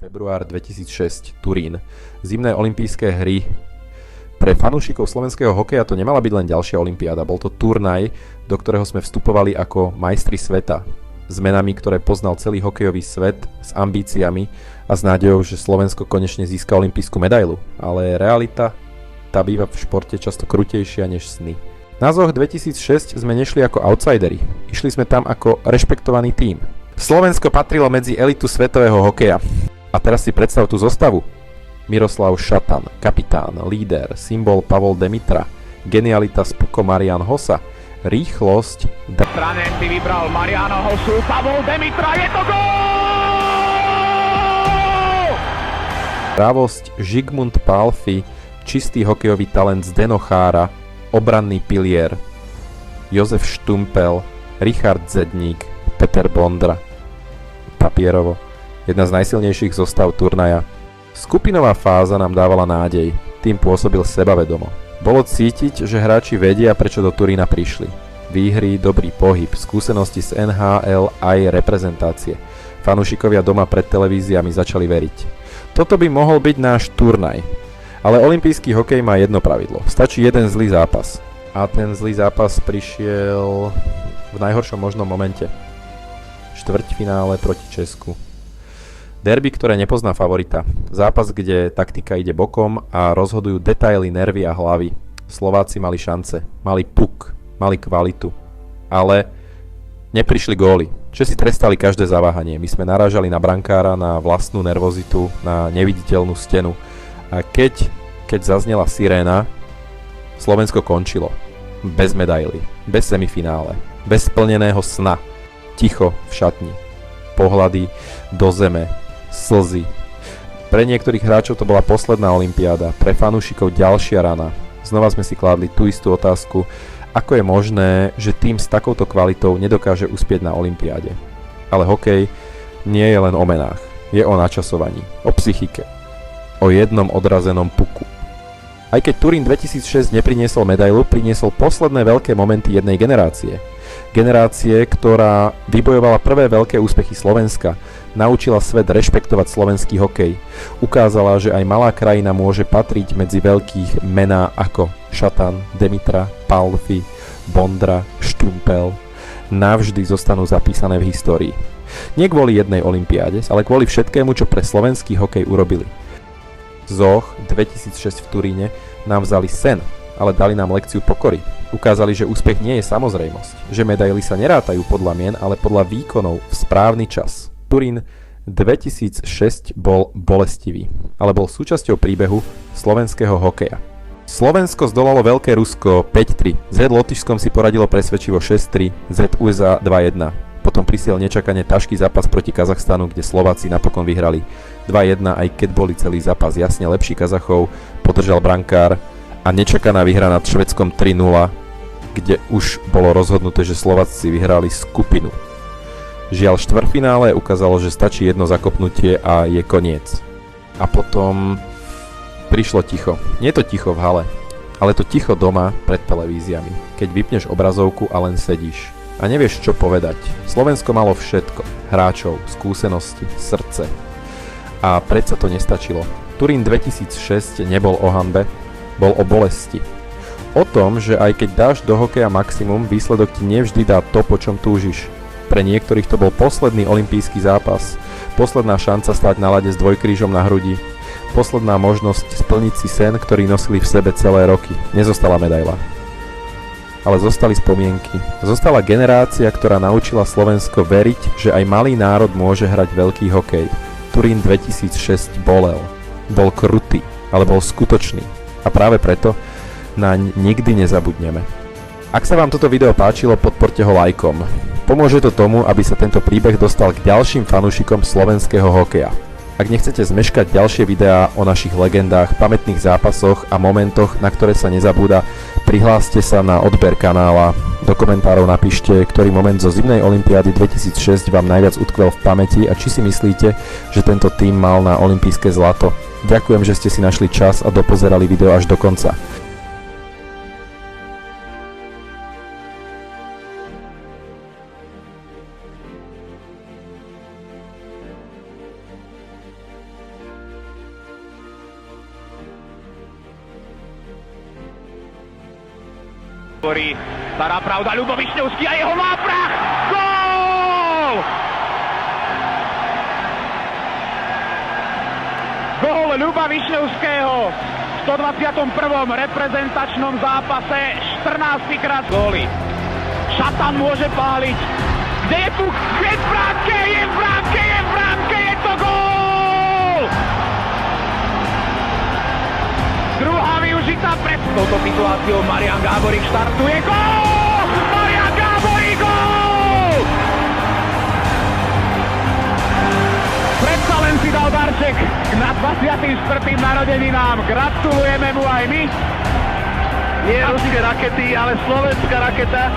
Február 2006, Turín. Zimné olympijské hry. Pre fanúšikov slovenského hokeja to nemala byť len ďalšia olympiáda, bol to turnaj, do ktorého sme vstupovali ako majstri sveta. S menami, ktoré poznal celý hokejový svet, s ambíciami a s nádejou, že Slovensko konečne získa olympijskú medailu. Ale realita, tá býva v športe často krutejšia než sny. Na ZOH 2006 sme nešli ako outsideri, išli sme tam ako rešpektovaný tím. Slovensko patrilo medzi elitu svetového hokeja. A teraz si predstav tú zostavu. Miroslav Šatan, kapitán, líder, symbol Pavol Demitra, genialita Spoko Marian Hossa, rýchlosť... Tranen si vybral Mariana Hossu, Pavol Demitra, je to gól! Právosť Žigmund Pálffy, čistý hokejový talent Zdeno Chára, obranný pilier, Jozef Štumpel, Richard Zedník, Peter Bondra. Papierovo. Jedna z najsilnejších zostav turnaja. Skupinová fáza nám dávala nádej. Tým pôsobil sebavedomo. Bolo cítiť, že hráči vedia, prečo do Turína prišli. Výhry, dobrý pohyb, skúsenosti z NHL aj reprezentácie. Fanúšikovia doma pred televíziami začali veriť. Toto by mohol byť náš turnaj. Ale olympijský hokej má jedno pravidlo. Stačí jeden zlý zápas. A ten zlý zápas prišiel v najhoršom možnom momente. Štvrťfinále proti Česku. Derby, ktoré nepozná favorita. Zápas, kde taktika ide bokom a rozhodujú detaily, nervy a hlavy. Slováci mali šance, mali puk, mali kvalitu. Ale neprišli góly. Česi trestali každé zaváhanie. My sme narážali na brankára, na vlastnú nervozitu, na neviditeľnú stenu. A keď zaznela siréna, Slovensko končilo. Bez medaily, bez semifinále, bez splneného sna. Ticho v šatni. Pohľady do zeme. Slzy. Pre niektorých hráčov to bola posledná olympiáda, pre fanúšikov ďalšia rana. Znova sme si kládli tú istú otázku, ako je možné, že tým s takouto kvalitou nedokáže uspieť na olympiáde. Ale hokej nie je len o menách, je o načasovaní, o psychike, o jednom odrazenom puku. Aj keď Turín 2006 nepriniesol medailu, priniesol posledné veľké momenty jednej generácie. Generácie, ktorá vybojovala prvé veľké úspechy Slovenska, naučila svet rešpektovať slovenský hokej. Ukázala, že aj malá krajina môže patriť medzi veľkých mená ako Šatan, Demitra, Pálffy, Bondra, Štumpel. Navždy zostanú zapísané v histórii. Nie kvôli jednej olympiáde, ale kvôli všetkému, čo pre slovenský hokej urobili. ZOH 2006 v Turíne nám vzali sen, ale dali nám lekciu pokory. Ukázali, že úspech nie je samozrejmosť, že medaily sa nerátajú podľa mien, ale podľa výkonov v správny čas. Turín 2006 bol bolestivý, ale bol súčasťou príbehu slovenského hokeja. Slovensko zdolalo Veľké Rusko 5-3, Z Lotyšskom si poradilo presvedčivo 6-3, Z USA 2-1. Potom prisiel nečakane ťažký zápas proti Kazachstanu, kde Slováci napokon vyhrali 2-1, aj keď boli celý zápas jasne lepší Kazachov, podržal brankár a nečakaná výhra nad Švédskom 3-0, kde už bolo rozhodnuté, že Slováci vyhrali skupinu. Žiaľ, štvrťfinále ukázalo, že stačí jedno zakopnutie a je koniec. A potom prišlo ticho. Nie je to ticho v hale, ale to ticho doma pred televíziami, keď vypneš obrazovku a len sedíš. A nevieš, čo povedať. Slovensko malo všetko. Hráčov, skúsenosti, srdce. A predsa to nestačilo. Turín 2006 nebol o hanbe, bol o bolesti. O tom, že aj keď dáš do hokeja maximum, výsledok ti nevždy dá to, po čom túžiš. Pre niektorých to bol posledný olympijský zápas. Posledná šanca stať na ľade s dvojkrížom na hrudi. Posledná možnosť splniť si sen, ktorý nosili v sebe celé roky. Nezostala medaila. Ale zostali spomienky. Zostala generácia, ktorá naučila Slovensko veriť, že aj malý národ môže hrať veľký hokej. Turín 2006 bolel. Bol krutý, ale bol skutočný. A práve preto naň nikdy nezabudneme. Ak sa vám toto video páčilo, podporte ho lajkom. Pomôže to tomu, aby sa tento príbeh dostal k ďalším fanúšikom slovenského hokeja. Ak nechcete zmeškať ďalšie videá o našich legendách, pamätných zápasoch a momentoch, na ktoré sa nezabúda, prihláste sa na odber kanála. Do komentárov napíšte, ktorý moment zo zimnej olympiády 2006 vám najviac utkvel v pamäti a či si myslíte, že tento tím mal na olympijské zlato. Ďakujem, že ste si našli čas a dopozerali video až do konca. Hovorí stará pravda, Ľubo Višňovský a jeho náprah! Gól! Gól Ľuba Višňovského v 121. reprezentačnom zápase, 14. krát góly. Šatan môže páliť. Kde je tu? Je v bránke, je v bránke, je v bránke, je to gól! Druhá využitá pred touto situáciou. Marian Gáborík štartuje. Gól! Marian Gáborík, gól! Predsa len si dal darček na 24. narodeninám. Gratulujeme mu aj my. Nie ruské rakety, ale slovenská raketa.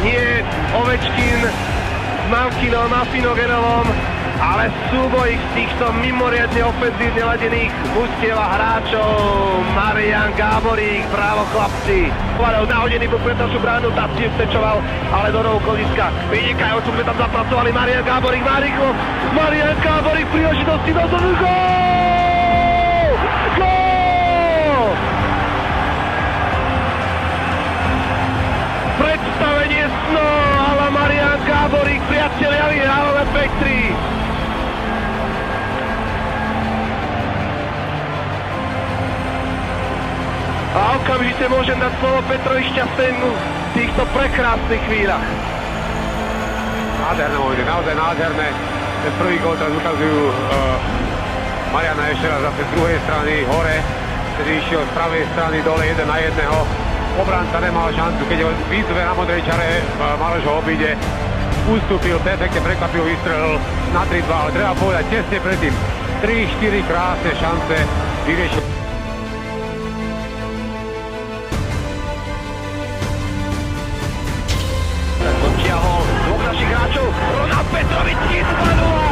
Nie Ovečkin s Malkinom a Finogenovom, ale súboj z týchto mimoriadne ofenzívne ladených mužstiev a hráčov. Marian Gáborík, bravo chlapci. Nahodený bol pre našu bránu, tá si vstečoval, ale do rohu koliska. Vynikajúco sme tam zapracovali. Marian Gáborík má rýchlosť. Marian Gáborík príležitosti do zóny. Gól! Gól! Predstavenie sno, ale Marian Gáborík, priatelia, vyhrávame Pektri. A okamžite môžem dať slovo Petrovi Šťastnému v týchto prekrásnych chvíľach. Nádherné momenty, naozaj nádherné. Ten prvý gól teraz ukazujú Mariana ešte raz zase z druhej strany hore, ktorý išiel z pravej strany dole 1 na 1. Obranca nemal šancu, keď ho výzve na modrej čare, Maroš ho obíde, ustúpil, perfektne prekvapil, vystrelil na 3-2, ale treba povedať tesne predtým 3-4 krásne šance vyriešil. Dotiahol dvoch našich hráčov, Ronald Petrovický z 2-0.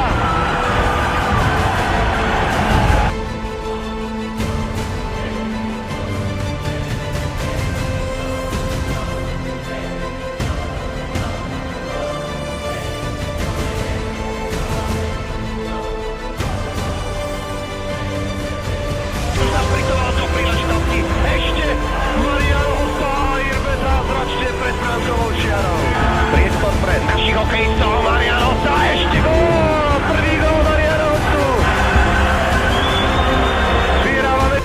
Ešte Marian Hosta a Irbe zázračne pred bránkovou čiarou. Priestor pre našich hokejistov. Marian Hosta, ešte gól! Prvý gól Mariana Hostu. Vyhrávame.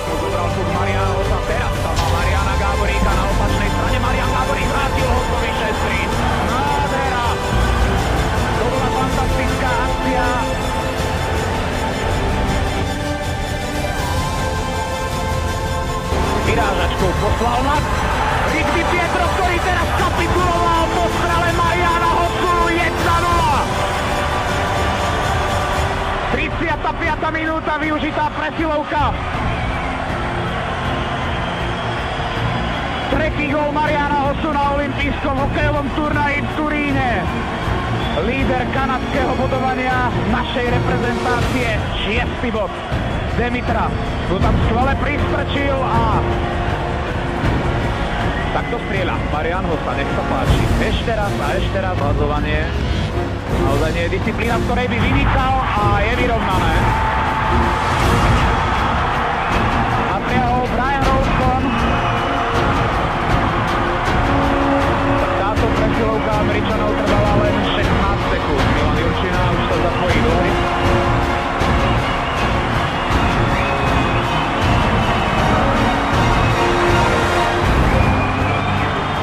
Zobral tu Marian Hosta, teraz tam má Mariana Gáboríka na opačnej strane. Marian Gáborík vrátil Hostovi 6-3. Nádhera! To bola fantastická akcia. Vyrážačkou poslal na Rigby Pietro, ktorý teraz kapituloval po strale Mariana Hostu. 1-0. 35. minúta, využitá presilovka. Tretí gól Mariana Hostu na olympijskom hokejovom turnaji v Turíne. Líder kanadského bodovania našej reprezentácie, 6. bod. Demitra, tu tam skvele pristrčil a takto strieľa Marian Hosta, nech sa páči. Ešte raz hľadzovanie. Naozaj nie je disciplína, v ktorej by vynikal a je vyrovnané. Nastriahol Brian Rolston. Táto presilovka Američanov trvala len 16 sekúnd. Milan Jurčina už sa zapojí do hry.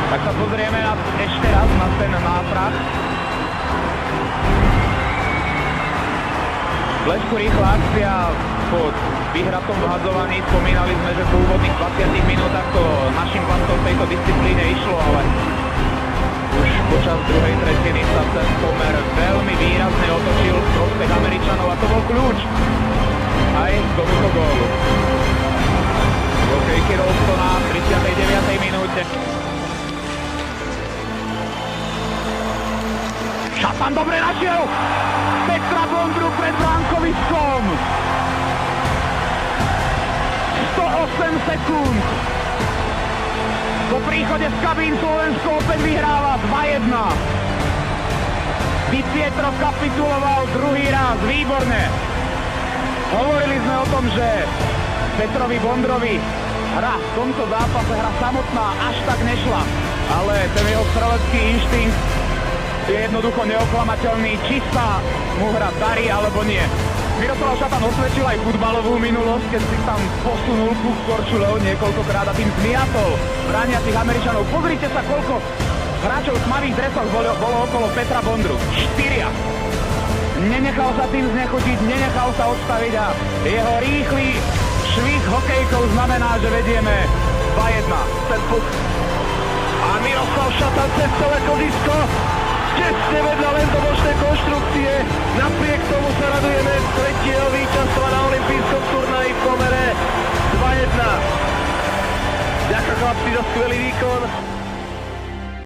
Tak sa pozrieme ešte raz na ten náprah. V Blesku rýchla akcia po vyhratom vhadzovaní. Spomínali sme, že po úvodných 20 minútach to našim pastom v tejto disciplíne išlo, ale už počas druhej tretiny sa ten pomer veľmi výrazne otočil v prospech Američanov a to bol kľúč aj z tomuto gólu. Hokejky Rolstona v 39. minúte. Šatan dobre našiel! Petra Bondru pred bránkoviskom! 108 sekúnd! Po príchode z kabín Slovensko opäť vyhráva 2-1. Di Pietro kapituloval druhý raz, výborné. Hovorili sme o tom, že Petrovi Bondrovi hra v tomto zápase, hra samotná až tak nešla, ale ten jeho strelecký inštinkt je jednoducho neoklamateľný, či sa mu hra darí alebo nie. Miroslav Šatan osvedčil aj futbalovú minulosť, keď si tam posunul puk korčuľou niekoľkokrát a tým zmiatol brániacich Američanov. Pozrite sa, koľko hráčov v tmavých dresoch bolo okolo Petra Bondru. 4. Nenechal sa tým znechutiť, nenechal sa odstaviť a jeho rýchly švih hokejkou znamená, že vedieme 2-1. Ten puk. A Miroslav Šatan cez celé kodisko. Tesne vedľa len do bočnej konštrukcie. Napriek tomu sa radujeme z tretieho víťazstva na olympijskom turnaji v pomere 2-1. Ďakujem chlapci za skvelý výkon.